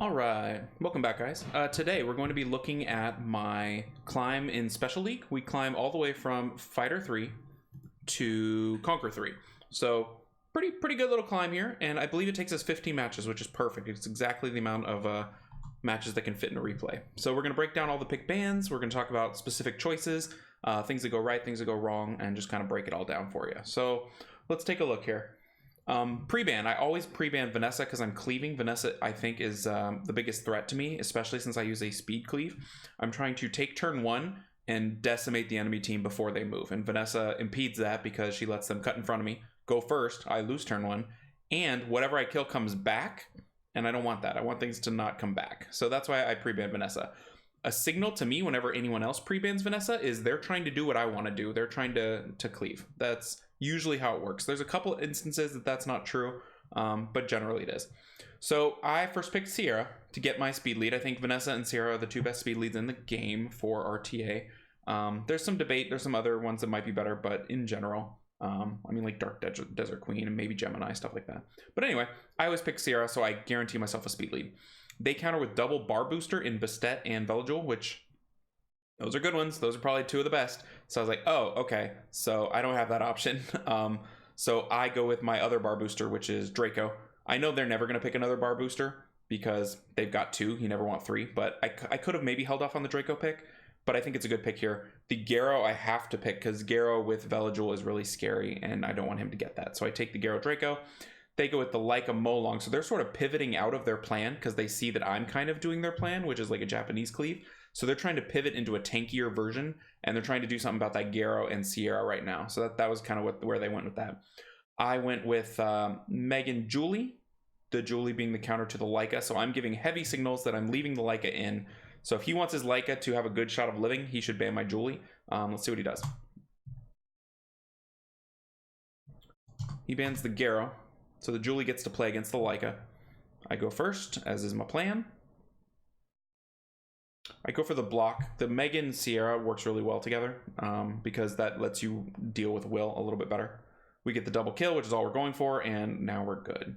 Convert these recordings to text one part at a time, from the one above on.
All right, welcome back, guys. Today we're going to be looking at my climb in Special League. We climb all the way from Fighter 3 to Conqueror 3. So pretty good little climb here, and I believe it takes us 15 matches, which is perfect. It's exactly the amount of matches that can fit in a replay. So we're going to break down all the pick bans. We're going to talk about specific choices, things that go right, things that go wrong, and just kind of break it all down for you. So let's take a look here. Pre-ban. I always pre-ban Vanessa because I'm cleaving. Vanessa, I think, is the biggest threat to me, especially since I use a speed cleave. I'm trying to take turn 1 and decimate the enemy team before they move. And Vanessa impedes that because she lets them cut in front of me, go first, I lose turn 1, and whatever I kill comes back, and I don't want that. I want things to not come back. So that's why I pre-ban Vanessa. A signal to me whenever anyone else pre-bans Vanessa is they're trying to do what I want to do. They're trying to cleave. That's usually how it works. There's a couple instances that that's not true, but generally it is. So I first picked Sierra to get my speed lead. I think Vanessa and Sierra are the two best speed leads in the game for RTA. There's some debate. There's some other ones that might be better, but in general, I mean, like Dark Desert Queen and maybe Gemini, stuff like that. But anyway, I always pick Sierra, so I guarantee myself a speed lead. They counter with double bar booster in Bastet and Veligil, which those are good ones. Those are probably two of the best. So I was like, oh, okay. So I don't have that option. So I go with my other bar booster, which is Draco. I know they're never going to pick another bar booster because they've got 2. You never want 3. But I could have maybe held off on the Draco pick, but I think it's a good pick here. The Garo I have to pick because Garo with Veligil is really scary, and I don't want him to get that. So I take the Garo Draco. They go with the Leica Molong. So they're sort of pivoting out of their plan because they see that I'm kind of doing their plan, which is like a Japanese cleave. So they're trying to pivot into a tankier version, and they're trying to do something about that Garo and Sierra right now. So that was kind of where they went with that. I went with Megan Julie, the Julie being the counter to the Leica. So I'm giving heavy signals that I'm leaving the Leica in. So if he wants his Leica to have a good shot of living, he should ban my Julie. Let's see what he does. He bans the Garo. So the Julie gets to play against the Leica. I go first, as is my plan. I go for the block. The Megan Sierra works really well together because that lets you deal with Will a little bit better. We get the double kill, which is all we're going for, and now we're good.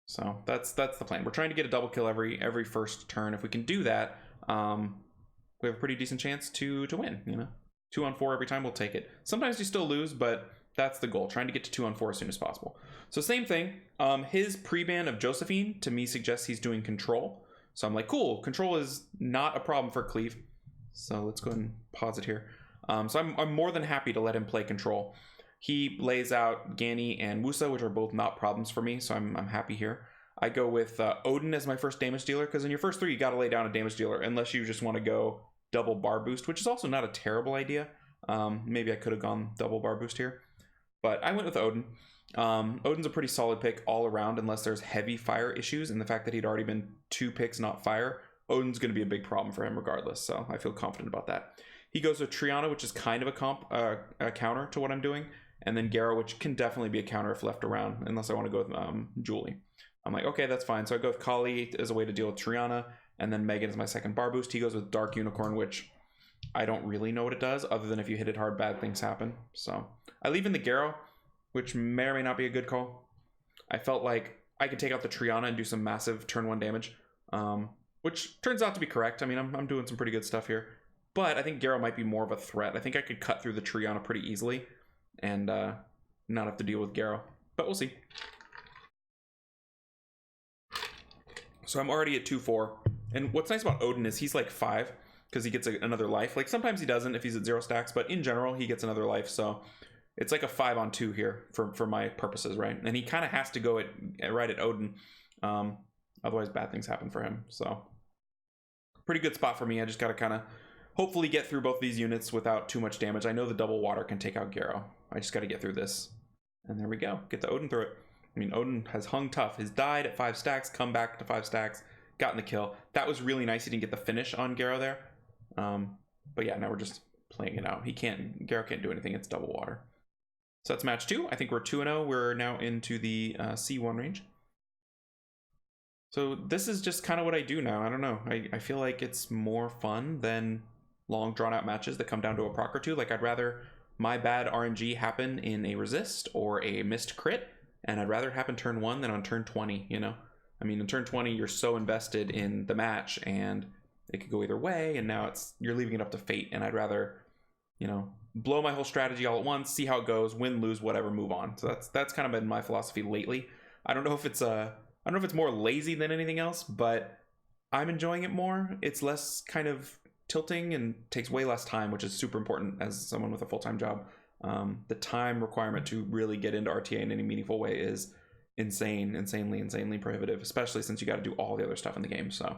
So that's the plan. We're trying to get a double kill every first turn. If we can do that, we have a pretty decent chance to win. You know, 2 on 4 every time, we'll take it. Sometimes you still lose, but that's the goal. Trying to get to 2 on 4 as soon as possible. So same thing. His pre-ban of Josephine to me suggests he's doing control. So I'm like, cool, control is not a problem for cleave. So let's go ahead and pause it here. So I'm more than happy to let him play control. He lays out Gani and Wusa, which are both not problems for me, so I'm happy here. I go with Odin as my first damage dealer, because in your first 3, you got to lay down a damage dealer, unless you just want to go double bar boost, which is also not a terrible idea. Maybe I could have gone double bar boost here. But I went with Odin. Odin's a pretty solid pick all around unless there's heavy fire issues, and the fact that he'd already been 2 picks not fire, Odin's going to be a big problem for him regardless, so I feel confident about that. He goes with Triana, which is kind of a counter to what I'm doing, and then Garo, which can definitely be a counter if left around, unless I want to go with Julie. I'm like, okay, that's fine. So I go with Kali as a way to deal with Triana, and then Megan is my second bar boost. He goes with Dark Unicorn, which I don't really know what it does, other than if you hit it hard, bad things happen. So I leave in the Garo, which may or may not be a good call. I felt like I could take out the Triana and do some massive turn 1 damage, which turns out to be correct. I mean, I'm doing some pretty good stuff here, but I think Garo might be more of a threat. I think I could cut through the Triana pretty easily and not have to deal with Garo, but we'll see. So I'm already at 2-4, and what's nice about Odin is he's like 5 because he gets another life. Like sometimes he doesn't if he's at 0 stacks, but in general he gets another life, so it's like a 5 on 2 here for my purposes, right? And he kind of has to go right at Odin, otherwise bad things happen for him. So pretty good spot for me. I just got to kind of hopefully get through both these units without too much damage. I know the double water can take out Garo. I just got to get through this, and there we go. Get the Odin through it. I mean, Odin has hung tough. He's died at 5 stacks, come back to 5 stacks, gotten the kill. That was really nice. He didn't get the finish on Garo there, but yeah, now we're just playing it out. Garo can't do anything. It's double water. So that's match 2. I think we're 2-0. We're now into the C1 range. So this is just kind of what I do now. I don't know. I feel like it's more fun than long drawn out matches that come down to a proc or 2. Like I'd rather my bad RNG happen in a resist or a missed crit, and I'd rather it happen turn 1 than on turn 20, you know? I mean, in turn 20, you're so invested in the match, and it could go either way, and now you're leaving it up to fate, and I'd rather, you know, blow my whole strategy all at once, see how it goes, win, lose, whatever, move on. So that's kind of been my philosophy lately. I don't know if it's more lazy than anything else, but I'm enjoying it more. It's less kind of tilting and takes way less time, which is super important as someone with a full-time job. The time requirement to really get into RTA in any meaningful way is insanely prohibitive, especially since you got to do all the other stuff in the game. So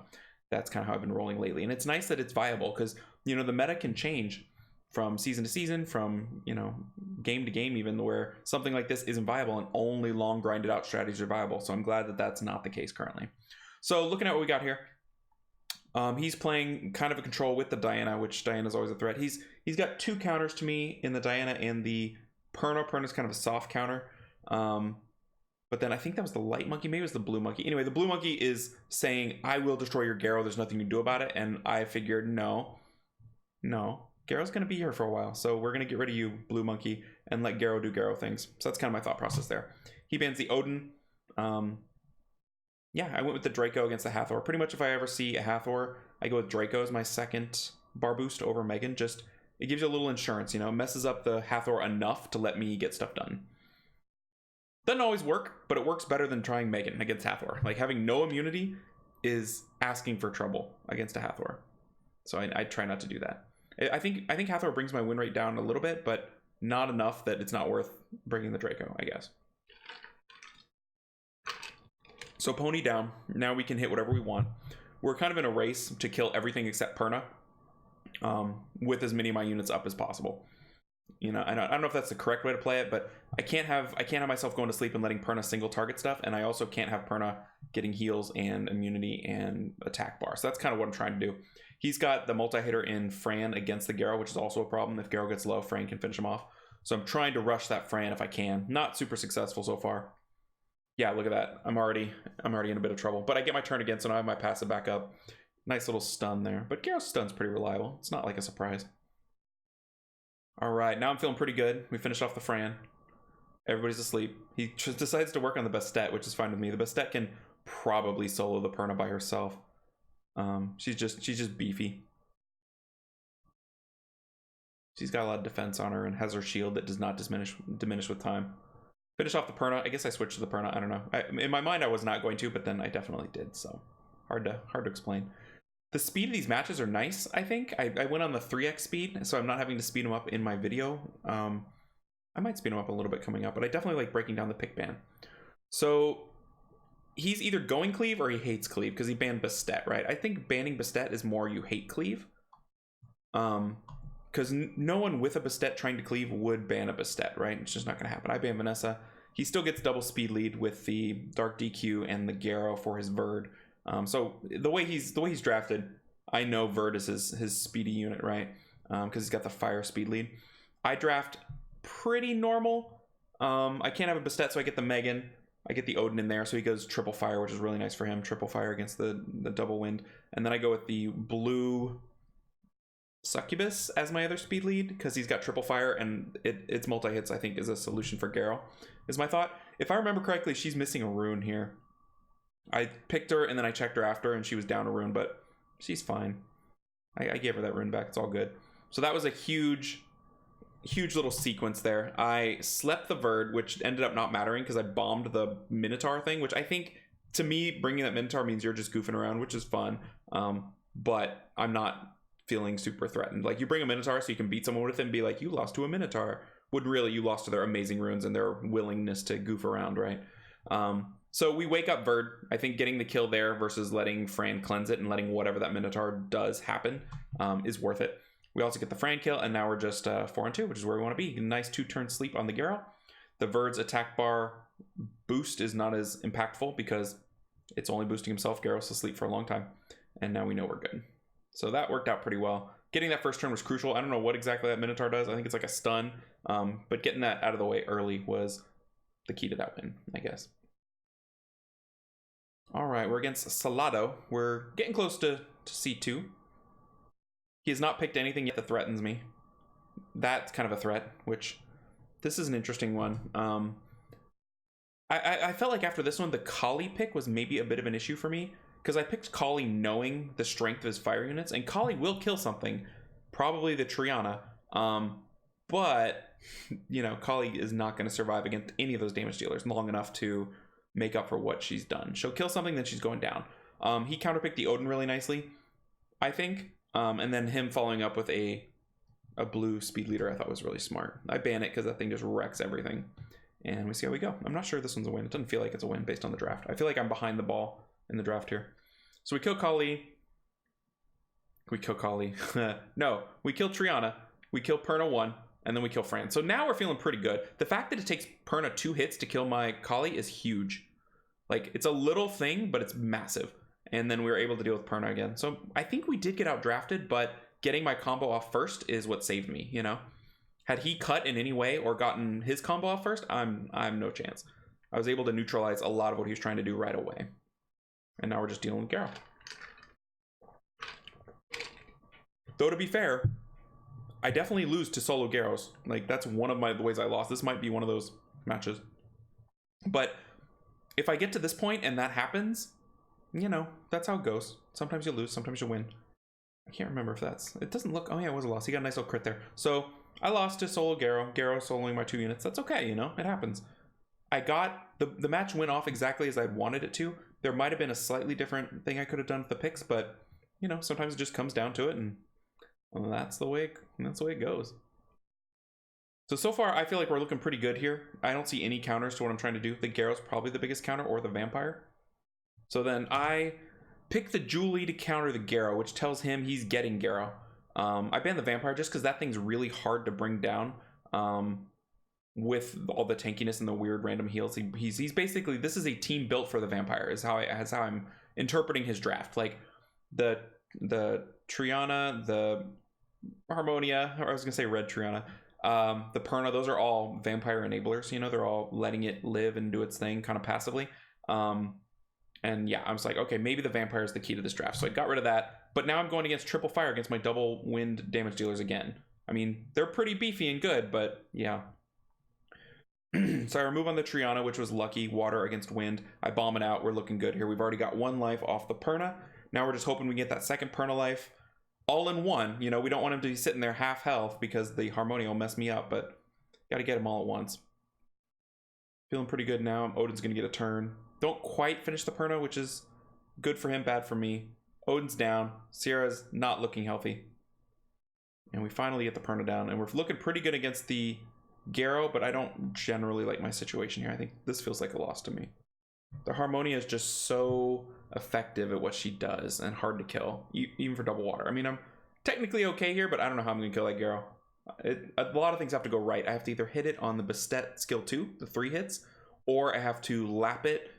that's kind of how I've been rolling lately. And it's nice that it's viable because, you know, the meta can change from season to season, from, you know, game to game, even, where something like this isn't viable and only long grinded out strategies are viable. So I'm glad that that's not the case currently. So looking at what we got here, he's playing kind of a control with the Diana, which Diana's always a threat. He's got 2 counters to me in the Diana and the Perna. Perna's kind of a soft counter. But then I think that was the light monkey. Maybe it was the blue monkey. Anyway, the blue monkey is saying, I will destroy your Garo. There's nothing to do about it. And I figured, no. Garo's going to be here for a while. So we're going to get rid of you, blue monkey, and let Garo do Garo things. So that's kind of my thought process there. He bans the Odin. Yeah, I went with the Draco against the Hathor. Pretty much if I ever see a Hathor, I go with Draco as my second bar boost over Megan. Just, it gives you a little insurance, you know, messes up the Hathor enough to let me get stuff done. Doesn't always work, but it works better than trying Megan against Hathor. Like, having no immunity is asking for trouble against a Hathor. So I try not to do that. I think Hathor brings my win rate down a little bit, but not enough that it's not worth bringing the Draco, I guess. So pony down. Now we can hit whatever we want. We're kind of in a race to kill everything except Perna, with as many of my units up as possible. You know, I don't know if that's the correct way to play it, but I can't have myself going to sleep and letting Perna single target stuff, and I also can't have Perna getting heals and immunity and attack bar. So that's kind of what I'm trying to do. He's got the multi-hitter in Fran against the Garo, which is also a problem. If Garo gets low, Fran can finish him off. So I'm trying to rush that Fran if I can. Not super successful so far. Yeah, look at that. I'm already in a bit of trouble. But I get my turn again, so now I have my passive back up. Nice little stun there. But Garo's stun's pretty reliable. It's not like a surprise. All right, now I'm feeling pretty good. We finished off the Fran. Everybody's asleep. He just decides to work on the Bastet, which is fine with me. The Bastet can probably solo the Perna by herself. She's just beefy. She's got a lot of defense on her and has her shield that does not diminish with time. Finish off the Perna. I guess I switched to the Perna. I don't know. In my mind, I was not going to, but then I definitely did. So hard to explain. The speed of these matches are nice, I think. I went on the 3x speed, so I'm not having to speed them up in my video. I might speed them up a little bit coming up, but I definitely like breaking down the pick ban. So he's either going cleave or he hates cleave because he banned Bastet, right? I think banning Bastet is more you hate cleave. Because no one with a Bastet trying to cleave would ban a Bastet, right? It's just not going to happen. I ban Vanessa. He still gets double speed lead with the Dark DQ and the Garo for his Verd. So the way he's drafted, I know Verd is his speedy unit, right? Because he's got the fire speed lead. I draft pretty normal. I can't have a Bastet, so I get the Megan. I get the Odin in there, so he goes triple fire, which is really nice for him. Triple fire against the double wind. And then I go with the blue Succubus as my other speed lead because he's got triple fire and its multi-hits I think is a solution for Garo, is my thought. If I remember correctly, she's missing a rune here. I picked her and then I checked her after and she was down a rune, but she's fine. I gave her that rune back. It's all good. So that was a huge little sequence there. I slept the Verd, which ended up not mattering because I bombed the Minotaur thing, which I think, to me, bringing that Minotaur means you're just goofing around, which is fun. But I'm not feeling super threatened. Like, you bring a Minotaur so you can beat someone with it and be like, you lost to a Minotaur. When really you lost to their amazing runes and their willingness to goof around, right? So we wake up Verd. I think getting the kill there versus letting Fran cleanse it and letting whatever that Minotaur does happen is worth it. We also get the Fran kill, and now we're just 4-2, which is where we want to be. Nice 2-turn sleep on the Garo. The Verd's attack bar boost is not as impactful because it's only boosting himself. Garo's asleep for a long time, and now we know we're good. So that worked out pretty well. Getting that first turn was crucial. I don't know what exactly that Minotaur does. I think it's like a stun, but getting that out of the way early was the key to that win, I guess. All right, we're against Salado. We're getting close to C2. He has not picked anything yet that threatens me. That's kind of a threat, which this is an interesting one. I felt like after this one, the Kali pick was maybe a bit of an issue for me, because I picked Kali knowing the strength of his fire units, and Kali will kill something, probably the Triana. But you know, Kali is not going to survive against any of those damage dealers long enough to make up for what she's done. She'll kill something, then she's going down. He counterpicked the Odin really nicely, I think. And then him following up with a blue speed leader I thought was really smart. I ban it because that thing just wrecks everything. And we see how we go. I'm not sure this one's a win. It doesn't feel like it's a win based on the draft. I feel like I'm behind the ball in the draft here. So we kill Kali. We kill Kali. No, we kill Triana. We kill Perna 1. And then we kill Fran. So now we're feeling pretty good. The fact that it takes Perna 2 hits to kill my Kali is huge. Like, it's a little thing, but it's massive. And then we were able to deal with Perna again. So I think we did get out drafted, but getting my combo off first is what saved me, you know? Had he cut in any way or gotten his combo off first, I'm no chance. I was able to neutralize a lot of what he was trying to do right away. And now we're just dealing with Garo. Though to be fair, I definitely lose to solo Gyros. Like, that's one of the ways I lost. This might be one of those matches. But if I get to this point and that happens, you know, that's how it goes. Sometimes you lose, sometimes you win. I can't remember if that's... It doesn't look... Oh yeah, it was a loss. He got a nice little crit there. So I lost to solo Garo. Garo soloing my 2 units. That's okay, you know? It happens. I got... The match went off exactly as I wanted it to. There might have been a slightly different thing I could have done with the picks, but, you know, sometimes it just comes down to it, and well, that's the way it goes. So far, I feel like we're looking pretty good here. I don't see any counters to what I'm trying to do. The Garo's probably the biggest counter, or the Vampire. So then I pick the Julie to counter the Garo, which tells him he's getting Garo. I ban the Vampire just because that thing's really hard to bring down with all the tankiness and the weird random heals. He's basically... This is a team built for the Vampire, is how I'm interpreting his draft. Like, the Triana, the Harmonia, or I was gonna say Red Triana, the Perna, those are all Vampire enablers, you know, they're all letting it live and do its thing kind of passively. And yeah, I was like, okay, maybe the Vampire is the key to this draft. So I got rid of that, but now I'm going against triple fire against my double wind damage dealers again. I mean, they're pretty beefy and good, but yeah. So I remove on the Triana, which was lucky, water against wind. I bomb it out. We're looking good here. We've already got 1 life off the Perna. Now we're just hoping we get that second Perna life all in one. You know, we don't want him to be sitting there half health because the Harmonia will mess me up, but got to get him all at once. Feeling pretty good now. Odin's going to get a turn. Don't quite finish the Perna, which is good for him, bad for me. Odin's down. Sierra's not looking healthy. And we finally get the Perna down, and we're looking pretty good against the Garo, but I don't generally like my situation here. I think this feels like a loss to me. The Harmonia is just so effective at what she does and hard to kill, even for double water. I mean, I'm technically okay here, but I don't know how I'm going to kill that Garo. A lot of things have to go right. I have to either hit it on the Bastet skill 2, the 3 hits, or I have to lap it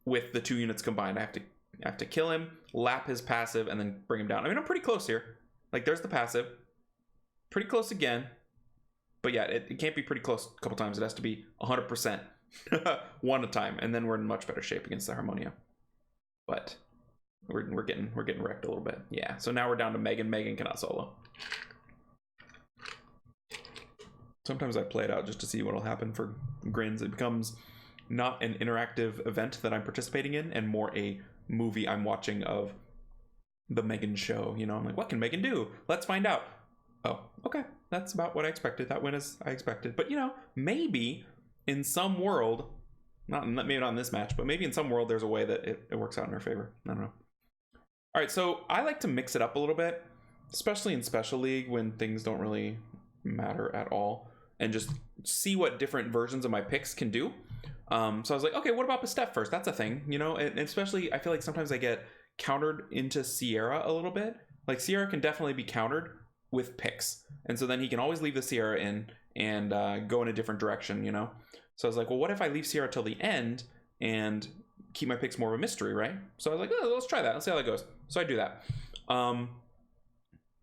with the 2 units combined. I have to kill him, lap his passive, and then bring him down. I mean, I'm pretty close here. Like, there's the passive. Pretty close again. But yeah, it can't be pretty close a couple times. It has to be 100%. One at a time, and then we're in much better shape against the Harmonia. But we're getting wrecked a little bit. Yeah, so now we're down to Megan. Megan cannot solo. Sometimes I play it out just to see what'll happen for grins. It becomes not an interactive event that I'm participating in, and more a movie I'm watching of the Megan show. You know, I'm like, what can Megan do? Let's find out. Oh, okay, that's about what I expected. That went as I expected. But you know, maybe in some world, maybe not in this match, but maybe in some world there's a way that it works out in her favor. I don't know. All right, so I like to mix it up a little bit, especially in Special League when things don't really matter at all, and just see what different versions of my picks can do. So I was like, okay, what about Bastet first? That's a thing, you know, and especially I feel like sometimes I get countered into Sierra a little bit. Like, Sierra can definitely be countered with picks, and so then he can always leave the Sierra in and go in a different direction, you know. So I was like, well, what if I leave Sierra till the end and keep my picks more of a mystery, right? So I was like, oh, let's try that. Let's see how that goes. So I do that.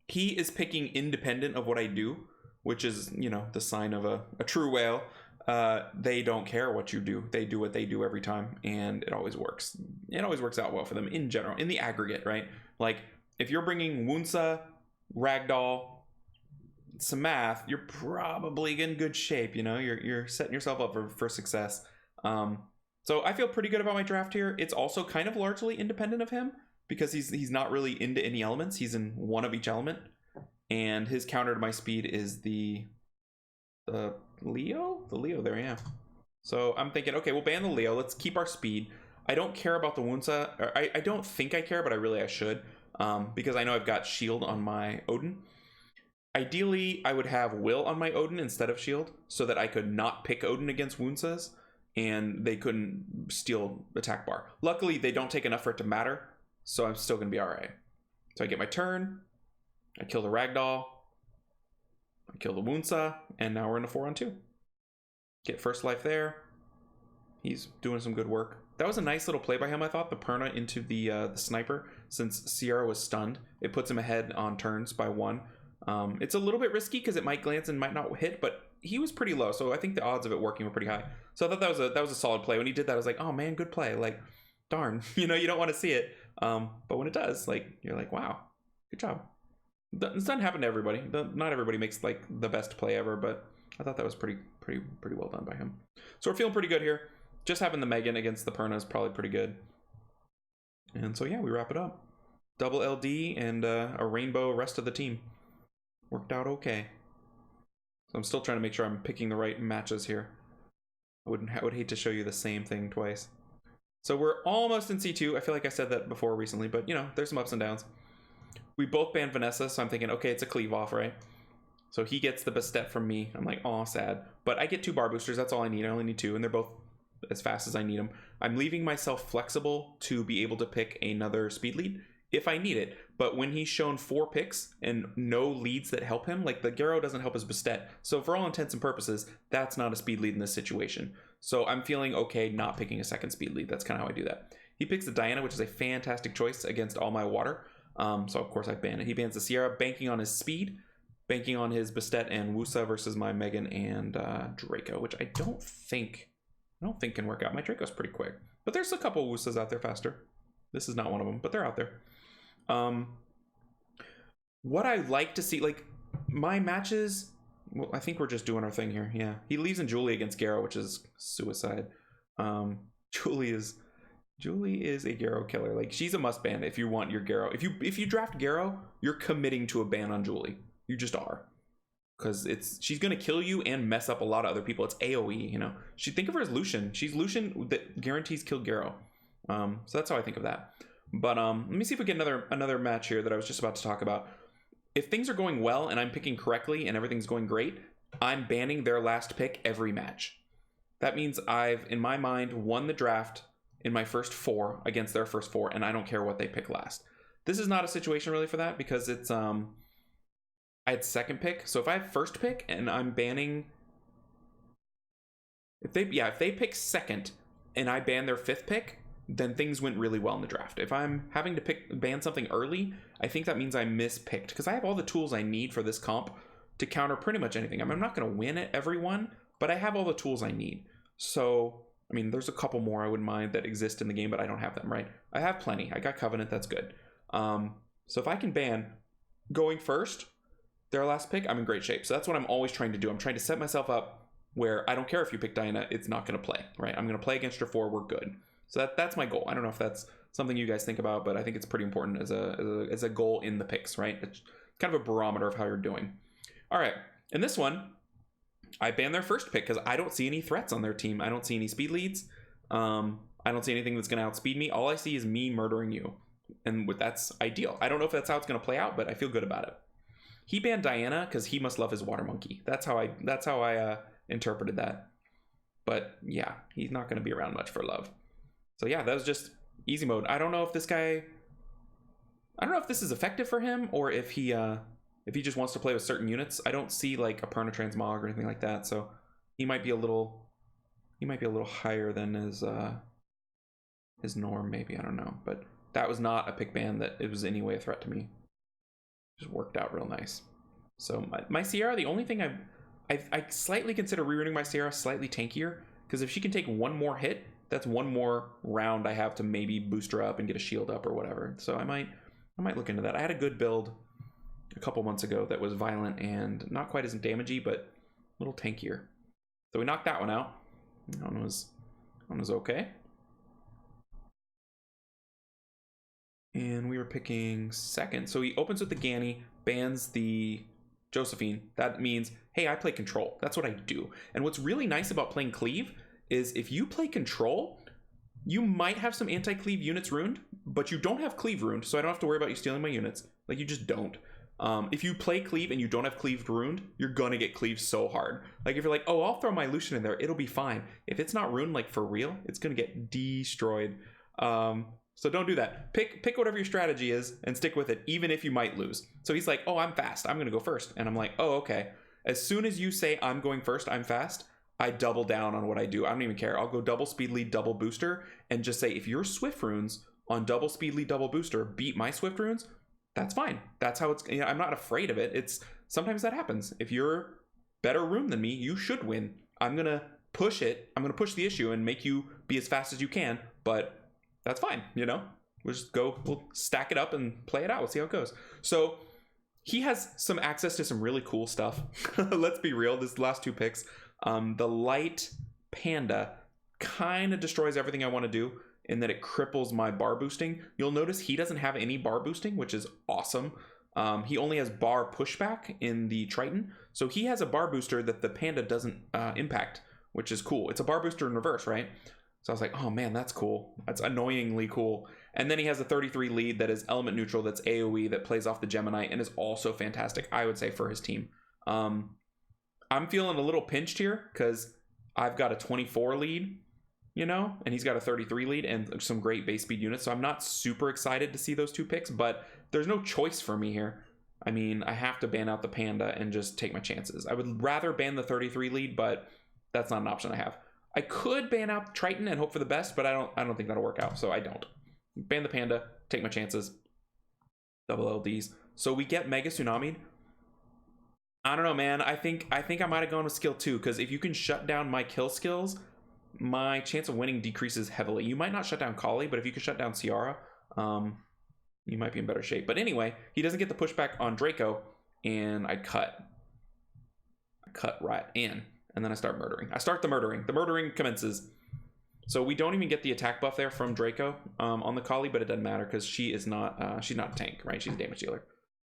He is picking independent of what I do, which is, you know, the sign of a true whale. They don't care what you do. They do what they do every time, and it always works. It always works out well for them in general, in the aggregate, right? Like, if you're bringing Wunsa, Ragdoll, Samath, you're probably in good shape, you know. You're setting yourself up for success. So I feel pretty good about my draft here. It's also kind of largely independent of him because he's not really into any elements. He's in one of each element, and his counter to my speed is the Leo? The Leo there, yeah. So I'm thinking, okay, we'll ban the Leo. Let's keep our speed. I don't care about the Wunsa. Or I don't think I care, but I should. Because I know I've got shield on my Odin. Ideally, I would have Will on my Odin instead of shield, so that I could not pick Odin against Wunsas, and they couldn't steal attack bar. Luckily, they don't take enough for it to matter, so I'm still going to be alright. So I get my turn, I kill the Ragdoll, I kill the Wunsa, and now we're in a 4-on-2. Get first life there. He's doing some good work. That was a nice little play by him, I thought, the Perna into the sniper. Since Sierra was stunned, it puts him ahead on turns by 1. It's a little bit risky because it might glance and might not hit, but he was pretty low, so I think the odds of it working were pretty high. So I thought that was a solid play. When he did that, I was like, oh man, good play. Like, darn, you know, you don't want to see it, but when it does, like, you're like, wow, good job. This doesn't happen to everybody. Not everybody makes like the best play ever, but I thought that was pretty well done by him. So we're feeling pretty good here. Just having the Megan against the Perna is probably pretty good. And so yeah, we wrap it up. Double LD and a rainbow rest of the team. Worked out okay. So I'm still trying to make sure I'm picking the right matches here. I would hate to show you the same thing twice. So we're almost in C2. I feel like I said that before recently, but you know, there's some ups and downs. We both banned Vanessa, so I'm thinking, okay, it's a cleave off, right? So he gets the Bastet from me. I'm like, oh, sad. But I get 2 bar boosters. That's all I need. I only need 2, and they're both as fast as I need them. I'm leaving myself flexible to be able to pick another speed lead if I need it. But when he's shown 4 picks and no leads that help him, like the Garo doesn't help his Bastet. So for all intents and purposes, that's not a speed lead in this situation. So I'm feeling okay not picking a second speed lead. That's kind of how I do that. He picks the Diana, which is a fantastic choice against all my water. So of course I ban it. He bans the Sierra, banking on his speed, banking on his Bastet and Wusa versus my Megan and Draco, which I don't think can work out. My Draco's pretty quick, but there's a couple Wusas out there faster. This is not one of them, but they're out there. What I like to see, like my matches, well, I think we're just doing our thing here. Yeah, he leaves in Julie against Garo, which is suicide. Julie is a Garo killer. Like, she's a must ban if you want your Garo. If you draft Garo, you're committing to a ban on Julie. You just are, because she's gonna kill you and mess up a lot of other people. It's AOE, you know. Think of her as Lucian. She's Lucian that guarantees kill Garo. So that's how I think of that. But let me see if we get another match here that I was just about to talk about. If things are going well and I'm picking correctly and everything's going great, I'm banning their last pick every match. That means I've, in my mind, won the draft in my first 4 against their first 4, and I don't care what they pick last. This is not a situation really for that, because it's I had second pick. So if I have first pick and I'm banning, if they pick second and I ban their 5th pick, then things went really well in the draft. If I'm having to ban something early, I think that means I mispicked, because I have all the tools I need for this comp to counter pretty much anything. I mean, I'm not going to win at every one, but I have all the tools I need. So, I mean, there's a couple more I wouldn't mind that exist in the game, but I don't have them, right? I have plenty. I got Covenant, that's good. So if I can ban going first, their last pick, I'm in great shape. So that's what I'm always trying to do. I'm trying to set myself up where I don't care if you pick Diana, it's not going to play, right? I'm going to play against your 4, we're good. So that's my goal. I don't know if that's something you guys think about, but I think it's pretty important as a goal in the picks, right? It's kind of a barometer of how you're doing. All right, in this one, I ban their first pick because I don't see any threats on their team. I don't see any speed leads. I don't see anything that's going to outspeed me. All I see is me murdering you, and that's ideal. I don't know if that's how it's going to play out, but I feel good about it. He banned Diana because he must love his water monkey. That's how I interpreted that. But yeah, he's not going to be around much for love. So yeah, that was just easy mode. I don't know if this is effective for him, or if he just wants to play with certain units. I don't see like a Perna Transmog or anything like that, so he might be a little higher than his norm, maybe. I don't know, but that was not a pick ban that it was any way a threat to me. Just worked out real nice. So my Sierra, the only thing I slightly consider rerunning my Sierra slightly tankier, because if she can take one more hit, that's one more round I have to maybe boost her up and get a shield up or whatever. So I might look into that. I had a good build a couple months ago that was violent and not quite as damagey, but a little tankier. So we knocked that one out. That one was That was okay. And we were picking second. So he opens with the Ganny, bans the Josephine. That means, hey, I play control. That's what I do. And what's really nice about playing cleave is if you play control, you might have some anti-cleave units ruined, but you don't have cleave ruined, so I don't have to worry about you stealing my units. Like, you just don't. If you play cleave and you don't have cleave ruined, you're gonna get cleave so hard. Like, if you're like, oh, I'll throw my Lucian in there, it'll be fine. If it's not ruined, like, for real, it's gonna get destroyed. So don't do that. Pick whatever your strategy is and stick with it, even if you might lose. So he's like, oh, I'm fast. I'm going to go first. And I'm like, oh, okay. As soon as you say I'm going first, I'm fast, I double down on what I do. I don't even care. I'll go double speed lead, double booster, and just say, if your Swift runes on double speed lead, double booster beat my Swift runes, that's fine. That's how it's, I'm not afraid of it. It's sometimes that happens. If you're better rune than me, you should win. I'm going to push it. I'm going to push the issue and make you be as fast as you can, but that's fine, we'll just we'll stack it up and play it out. We'll see how it goes. So he has some access to some really cool stuff. Let's be real, this last two picks, the light panda kind of destroys everything I want to do in that it cripples my bar boosting. You'll notice he doesn't have any bar boosting, which is awesome. He only has bar pushback in the Triton. So he has a bar booster that the panda doesn't impact, which is cool. It's a bar booster in reverse, right? So I was like, oh man, that's cool. That's annoyingly cool. And then he has a 33 lead that is element neutral, that's AoE, that plays off the Gemini, and is also fantastic, I would say, for his team. I'm feeling a little pinched here because I've got a 24 lead, and he's got a 33 lead and some great base speed units. So I'm not super excited to see those two picks, but there's no choice for me here. I mean, I have to ban out the panda and just take my chances. I would rather ban the 33 lead, but that's not an option I have. I could ban out Triton and hope for the best, but I don't think that'll work out, so I don't. Ban the panda, take my chances. Double LDs. So we get Mega Tsunami. I don't know, man. I think I might have gone with skill 2, because if you can shut down my kill skills, my chance of winning decreases heavily. You might not shut down Kali, but if you can shut down Ciara, you might be in better shape. But anyway, he doesn't get the pushback on Draco, and I cut right in. And then I start murdering. I start the murdering. The murdering commences. So we don't even get the attack buff there from Draco on the Kali, but it doesn't matter because she's not a tank, right? She's a damage dealer.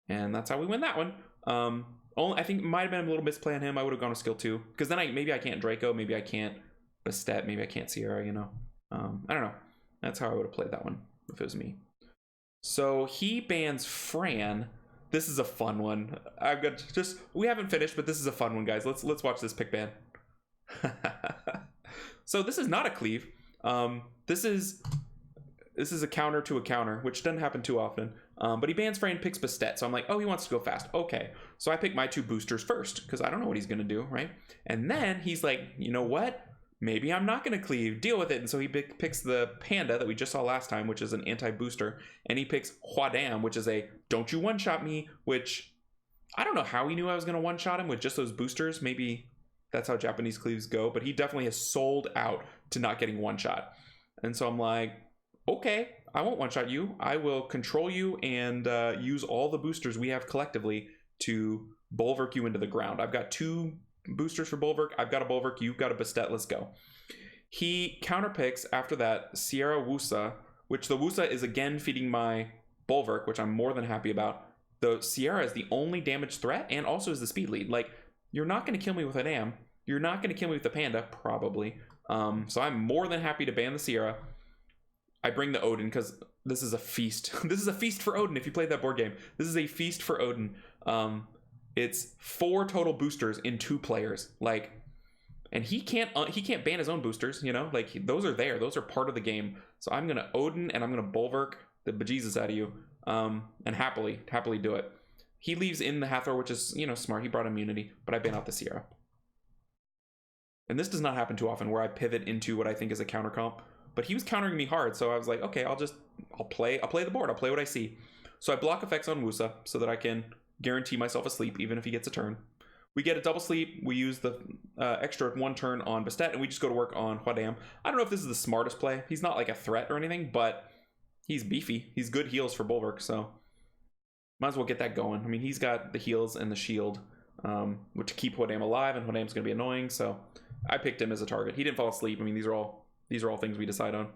And that's how we win that one. I think it might have been a little misplay on him. I would have gone with skill 2. Because then maybe I can't Draco, maybe I can't Bastet, maybe I can't Sierra, I don't know. That's how I would have played that one if it was me. So he bans Fran. This is a fun one. We haven't finished, but this is a fun one, guys. Let's watch this pick ban. So this is not a cleave. This is a counter to a counter, which doesn't happen too often. But he bans Fran, picks Bastet. So I'm like, oh, he wants to go fast. Okay. So I pick my 2 boosters first because I don't know what he's going to do, right? And then he's like, you know what? Maybe I'm not going to cleave. Deal with it. And so he picks the panda that we just saw last time, which is an anti-booster. And he picks Huadam, which is a don't you one-shot me, which I don't know how he knew I was going to one-shot him with just those boosters. Maybe that's how Japanese cleaves go. But he definitely has sold out to not getting one-shot. And so I'm like, okay, I won't one-shot you. I will control you and use all the boosters we have collectively to bulwark you into the ground. I've got 2 boosters for bulwark. I've got a bulwark. You've got a Bastet. Let's go. He counterpicks after that Sierra Wusa, which the Wusa is again feeding my bulwark, which I'm more than happy about. The Sierra is the only damage threat and also is the speed lead. Like, you're not going to kill me with a dam. You're not going to kill me with the panda, probably. So I'm more than happy to ban the Sierra. I bring the Odin because this is a feast. This is a feast for Odin if you played that board game. This is a feast for Odin. It's 4 total boosters in 2 players. Like, and he can't ban his own boosters, like those are there. Those are part of the game. So I'm going to Odin and I'm going to bulwark the bejesus out of you. And happily do it. He leaves in the Hathor, which is, smart. He brought immunity, but I ban out the Sierra. And this does not happen too often where I pivot into what I think is a counter comp. But he was countering me hard, so I was like, okay, I'll play the board. I'll play what I see. So I block effects on Wusa so that I can guarantee myself a sleep, even if he gets a turn. We get a double sleep. We use the extra 1 turn on Bastet, and we just go to work on Huadam. I don't know if this is the smartest play. He's not like a threat or anything, but he's beefy. He's good heals for bulwark, so might as well get that going. I mean, he's got the heals and the shield, which keep Huadam alive, and Huadam's going to be annoying, so I picked him as a target. He didn't fall asleep. I mean, these are all These are all things we decide on.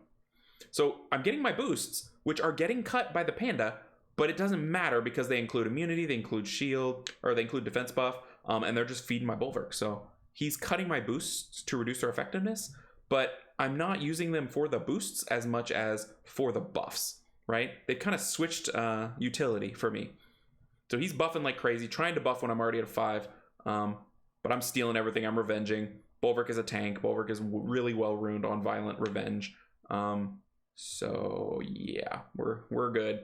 So I'm getting my boosts, which are getting cut by the panda, but it doesn't matter because they include immunity, they include shield, or they include defense buff, and they're just feeding my Bulwark. So he's cutting my boosts to reduce their effectiveness, but I'm not using them for the boosts as much as for the buffs, right? They've kind of switched utility for me. So he's buffing like crazy, trying to buff when I'm already at a 5, but I'm stealing everything, I'm revenging. Bulwark is a tank. Bulwark is really well ruined on violent revenge. So yeah, we're good.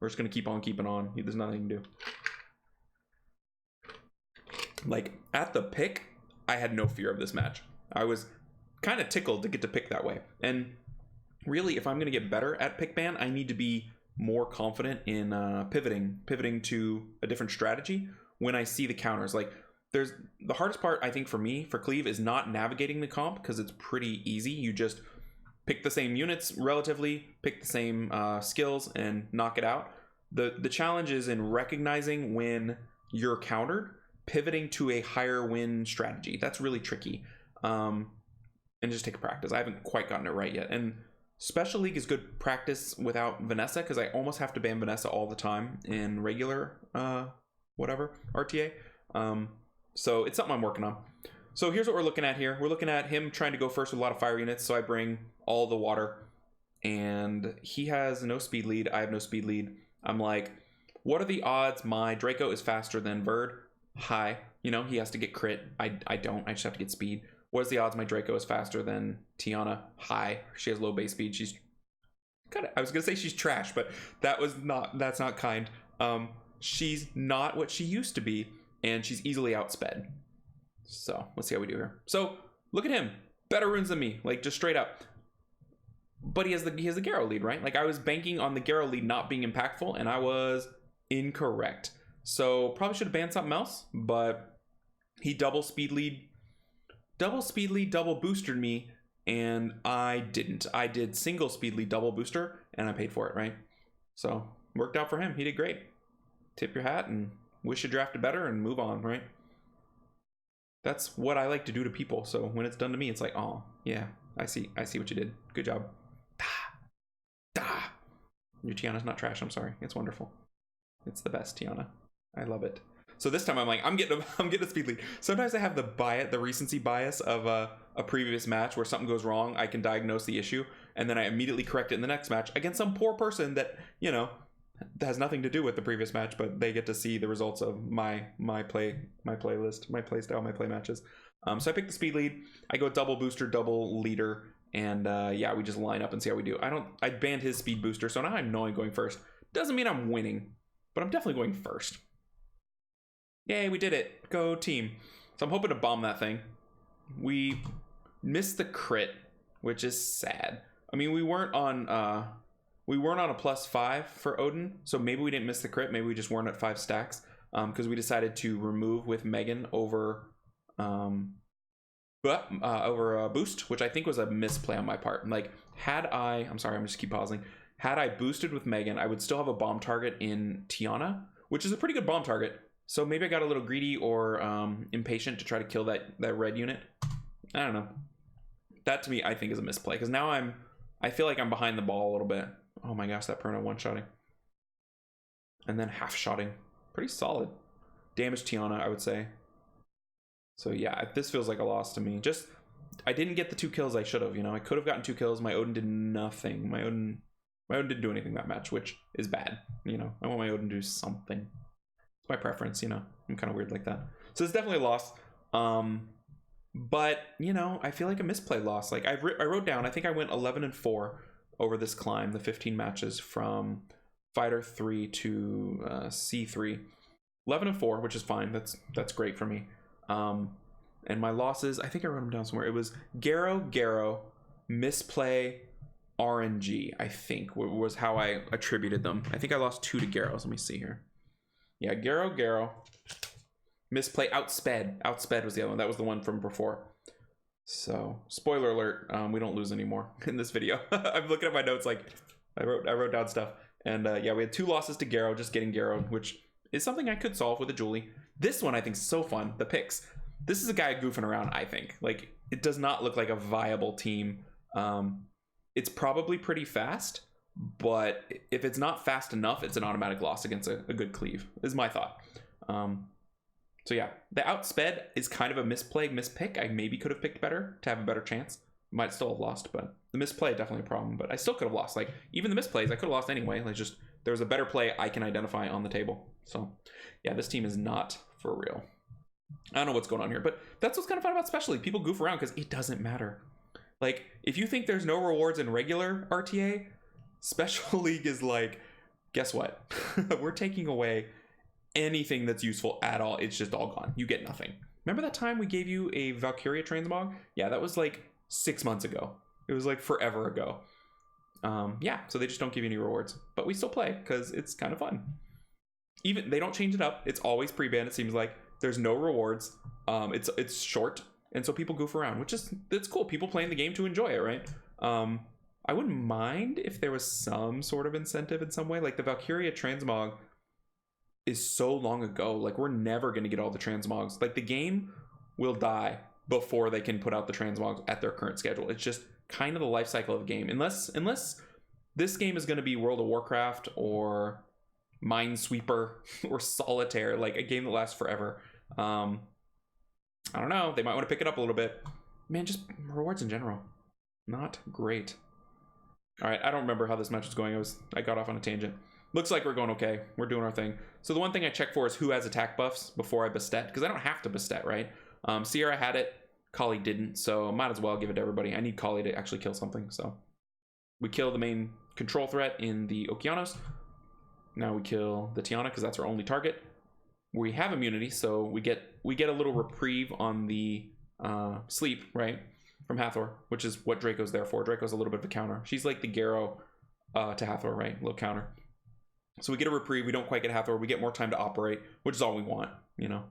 We're just gonna keep on keeping on. There's nothing to do. Like at the pick, I had no fear of this match. I was kind of tickled to get to pick that way. And really, if I'm gonna get better at pick ban, I need to be more confident in pivoting to a different strategy when I see the counters. Like there's the hardest part, I think, for me, for Cleve, is not navigating the comp, because it's pretty easy. You just pick the same units relatively, pick the same skills, and knock it out. The challenge is in recognizing when you're countered, pivoting to a higher win strategy. That's really tricky. And just take a practice. I haven't quite gotten it right yet. And Special League is good practice without Vanessa, because I almost have to ban Vanessa all the time in regular whatever, RTA. So it's something I'm working on. So here's what we're looking at here. We're looking at him trying to go first with a lot of fire units, so I bring all the water. And he has no speed lead. I have no speed lead. I'm like, what are the odds my Draco is faster than Verd? High. You know, he has to get crit. I don't. I just have to get speed. What is the odds my Draco is faster than Tiana? High. She has low base speed. She's kind of, I was gonna say she's trash, but that's not kind. She's not what she used to be, and she's easily outsped. So let's see how we do here. So look at him, better runes than me, like just straight up. But he has the Garo lead, right? Like I was banking on the Garo lead not being impactful, and I was incorrect. So probably should have banned something else, but he double speed lead, double boosted me, and I didn't. I did single speed lead, double booster, and I paid for it, right? So worked out for him. He did great. Tip your hat and wish you drafted better and move on, right? That's what I like to do to people. So when it's done to me, it's like, oh yeah, I see what you did. Good job. Your Tiana's not trash. I'm sorry. It's wonderful. It's the best, Tiana. I love it. So this time I'm like, I'm getting a speed lead. Sometimes I have the recency bias of a previous match where something goes wrong. I can diagnose the issue, and then I immediately correct it in the next match against some poor person that, you know, that has nothing to do with the previous match, but they get to see the results of my playlist, my play style, my play matches. So I pick the speed lead. I go double booster, double leader, and yeah, we just line up and see how we do. I banned his speed booster, so now I'm knowing going first. Doesn't mean I'm winning, but I'm definitely going first. Yay, we did it. Go team. So I'm hoping to bomb that thing. We missed the crit, which is sad. I mean, we weren't on a +5 for Odin, so maybe we didn't miss the crit. Maybe we just weren't at 5 stacks, because we decided to remove with Megan over a boost, which I think was a misplay on my part. Like, I'm sorry, I'm just keep pausing. Had I boosted with Megan, I would still have a bomb target in Tiana, which is a pretty good bomb target. So maybe I got a little greedy or impatient to try to kill that red unit. I don't know. That to me, I think, is a misplay, because now I feel like I'm behind the ball a little bit. Oh my gosh, that Perna one-shotting. And then half-shotting. Pretty solid. Damage Tiana, I would say. So yeah, this feels like a loss to me. Just, I didn't get the 2 kills I should have, you know. I could have gotten 2 kills. My Odin did nothing. My Odin didn't do anything that match, which is bad, you know. I want my Odin to do something. It's my preference, you know. I'm kind of weird like that. So it's definitely a loss. But, you know, I feel like a misplay loss. Like, I wrote down, I think I went 11-4 over this climb, the 15 matches from Fighter 3 to C3. 11-4, which is fine. That's great for me. And my losses, I think I wrote them down somewhere. It was Garo, misplay, RNG, I think, was how I attributed them. I think I lost 2 to Garo's. Let me see here. Yeah, Garo. Misplay, outsped. Outsped was the other one. That was the one from before. So, spoiler alert, we don't lose anymore in this video. I'm looking at my notes, like, I wrote down stuff. And yeah, we had 2 losses to Garo, just getting Garo, which is something I could solve with a Julie. This one I think is so fun, the picks. This is a guy goofing around, I think. Like, it does not look like a viable team. It's probably pretty fast, but if it's not fast enough, it's an automatic loss against a good cleave, is my thought. So yeah, the outsped is kind of a mispick. I maybe could have picked better to have a better chance. Might still have lost, but the misplay definitely a problem. But I still could have lost. Like, even the misplays, I could have lost anyway. Like, just there was a better play I can identify on the table. So yeah, this team is not for real. I don't know what's going on here, but that's what's kind of fun about Special League. People goof around because it doesn't matter. Like, if you think there's no rewards in regular RTA, Special League is like, guess what? We're taking away anything that's useful at all. It's just all gone. You get nothing. Remember that time we gave you a Valkyria transmog? Yeah, that was like 6 months ago. It was like forever ago. Yeah, so they just don't give you any rewards, but we still play because it's kind of fun. Even they don't change it up. It's always pre-ban. It seems like there's no rewards. It's short, and so people goof around, which is, it's cool. People playing the game to enjoy it, right? I wouldn't mind if there was some sort of incentive in some way. Like the Valkyria transmog is so long ago. Like, we're never going to get all the transmogs. Like, the game will die before they can put out the transmogs at their current schedule. It's just kind of the life cycle of the game. Unless this game is going to be World of Warcraft or Minesweeper or Solitaire, like a game that lasts forever. I don't know. They might want to pick it up a little bit. Man, just rewards in general, not great. All right, I don't remember how this match was going. I got off on a tangent. Looks like we're going okay. We're doing our thing. So the one thing I check for is who has attack buffs before I Bastet, because I don't have to Bastet, right? Sierra had it, Kali didn't, so might as well give it to everybody. I need Kali to actually kill something, so we kill the main control threat in the Okeanos. Now we kill the Tiana because that's our only target. We have immunity, so we get a little reprieve on the sleep, right, from Hathor, which is what Draco's there for. Draco's a little bit of a counter. She's like the Garo to Hathor, right? A little counter. So we get a reprieve. We don't quite get Hathor. We get more time to operate, which is all we want, you know.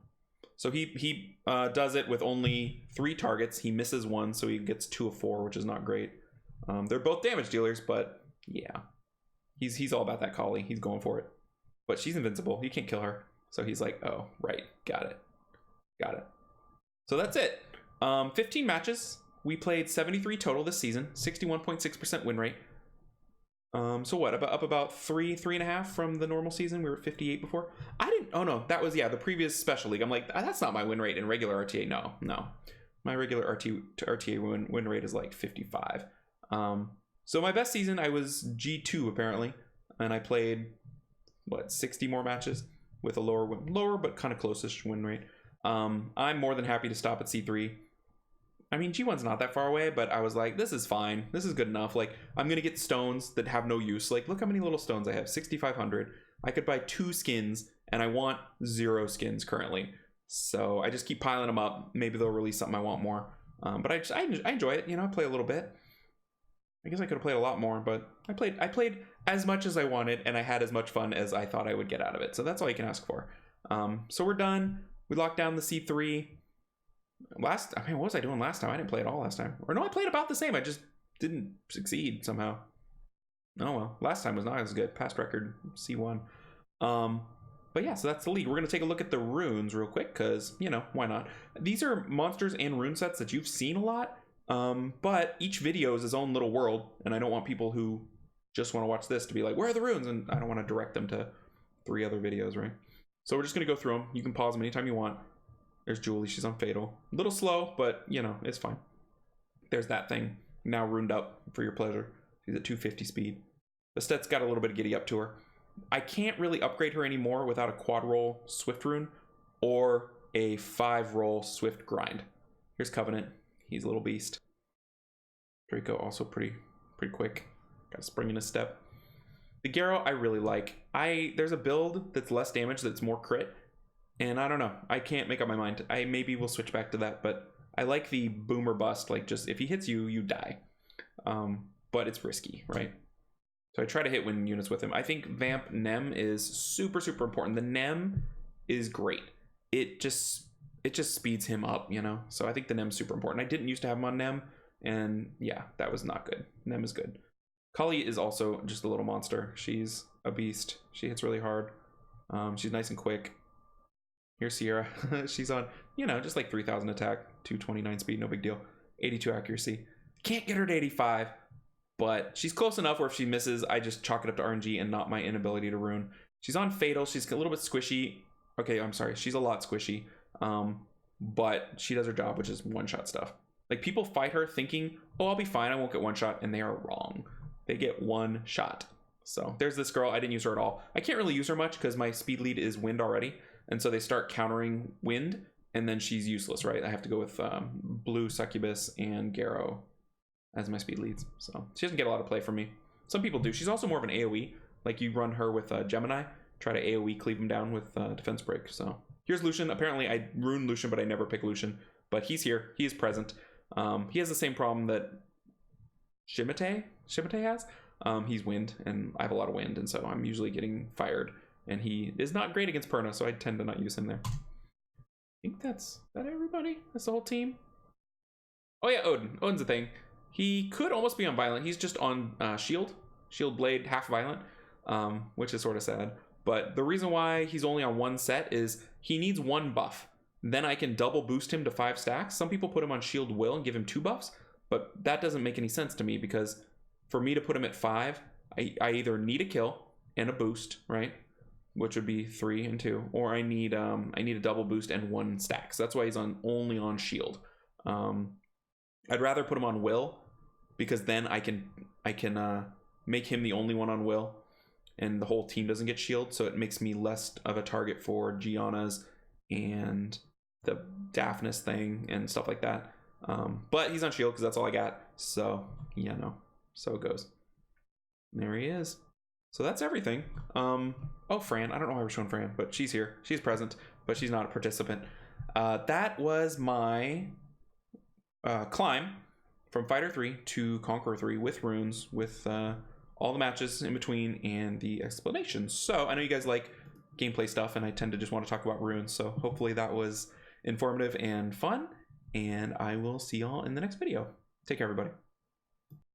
So he does it with only 3 targets. He misses 1, so he gets 2 of 4, which is not great. They're both damage dealers, but yeah, he's all about that Kali. He's going for it, but she's invincible. He can't kill her. So he's like, oh, right, got it. So that's it. 15 matches. We played 73 total this season, 61.6% win rate. So what, up about 3.5 from the normal season? We were at 58 before. Oh no, that was, yeah, the previous Special League. I'm like, that's not my win rate in regular RTA. No. My regular RTA win rate is like 55. So my best season, I was G2 apparently, and I played, 60 more matches with a lower but kind of closest win rate. I'm more than happy to stop at C3. I mean, G1's not that far away, but I was like, this is fine. This is good enough. Like, I'm going to get stones that have no use. Like, look how many little stones I have. 6,500. I could buy 2 skins, and I want 0 skins currently. So I just keep piling them up. Maybe they'll release something I want more. But I enjoy it. You know, I play a little bit. I guess I could have played a lot more, but I played as much as I wanted, and I had as much fun as I thought I would get out of it. So that's all you can ask for. So we're done. We locked down the C3. What was I doing last time? I didn't play at all last time. Or no, I played about the same. I just didn't succeed somehow. Oh well, last time was not as good. Past record C1. But yeah, so that's the league. We're gonna take a look at the runes real quick because, you know, why not? These are monsters and rune sets that you've seen a lot. But each video is its own little world, and I don't want people who just want to watch this to be like, where are the runes? And I don't want to direct them to 3 other videos, right? So we're just gonna go through them. You can pause them anytime you want. There's Julie, she's on Fatal. A little slow, but you know, it's fine. There's that thing, now runed up for your pleasure. She's at 250 speed. Bastet's got a little bit of giddy up to her. I can't really upgrade her anymore without a quad roll Swift rune or a 5 roll Swift grind. Here's Covenant, he's a little beast. Draco also pretty quick. Got a spring in his step. The Garo I really like. There's a build that's less damage that's more crit. And I don't know. I can't make up my mind. I maybe will switch back to that, but I like the boomer bust. Like, just if he hits you, you die. But it's risky, right? So I try to hit win units with him. I think Vamp Nem is super important. The Nem is great. It just speeds him up, you know? So I think the Nem's super important. I didn't used to have him on Nem, and yeah, that was not good. Nem is good. Kali is also just a little monster. She's a beast. She hits really hard. She's nice and quick. Here's Sierra. She's on, you know, just like 3,000 attack, 229 speed, no big deal. 82 accuracy. Can't get her to 85, but she's close enough where if she misses, I just chalk it up to RNG and not my inability to rune. She's on Fatal. She's a little bit squishy. Okay, I'm sorry. She's a lot squishy. But she does her job, which is one-shot stuff. Like, people fight her thinking, oh, I'll be fine. I won't get one shot. And they are wrong. They get one shot. So there's this girl. I didn't use her at all. I can't really use her much because my speed lead is wind already. And so they start countering wind. And then she's useless, right? I have to go with Blue, Succubus, and Garrow as my speed leads. So she doesn't get a lot of play from me. Some people do. She's also more of an AoE. Like, you run her with Gemini. Try to AoE cleave him down with Defense Break. So here's Lucian. Apparently I ruined Lucian, but I never pick Lucian. But he's here. He is present. He has the same problem that Shimate has. He's wind, and I have a lot of wind, and so I'm usually getting fired. And he is not great against Perna, so I tend to not use him there. I think that's everybody. That's the whole team. Oh yeah, Odin. Odin's a thing. He could almost be on Violent. He's just on Shield. Shield Blade, half Violent, which is sort of sad. But the reason why he's only on one set is he needs one buff. Then I can double boost him to 5 stacks. Some people put him on Shield Will and give him 2 buffs, but that doesn't make any sense to me because for me to put him at 5, I either need a kill and a boost, right? Which would be 3 and 2, or I need a double boost and 1 stack. So that's why he's only on Shield. I'd rather put him on Will because then I can make him the only one on Will, and the whole team doesn't get Shield, so it makes me less of a target for Gianna's and the Daphnis thing and stuff like that. But he's on Shield because that's all I got. So yeah, no. So it goes. There he is. So that's everything. Oh, Fran. I don't know why we're showing Fran, but she's here. She's present, but she's not a participant. That was my climb from Fighter 3 to Conqueror 3 with runes, with all the matches in between and the explanations. So I know you guys like gameplay stuff, and I tend to just want to talk about runes. So hopefully that was informative and fun, and I will see y'all in the next video. Take care, everybody.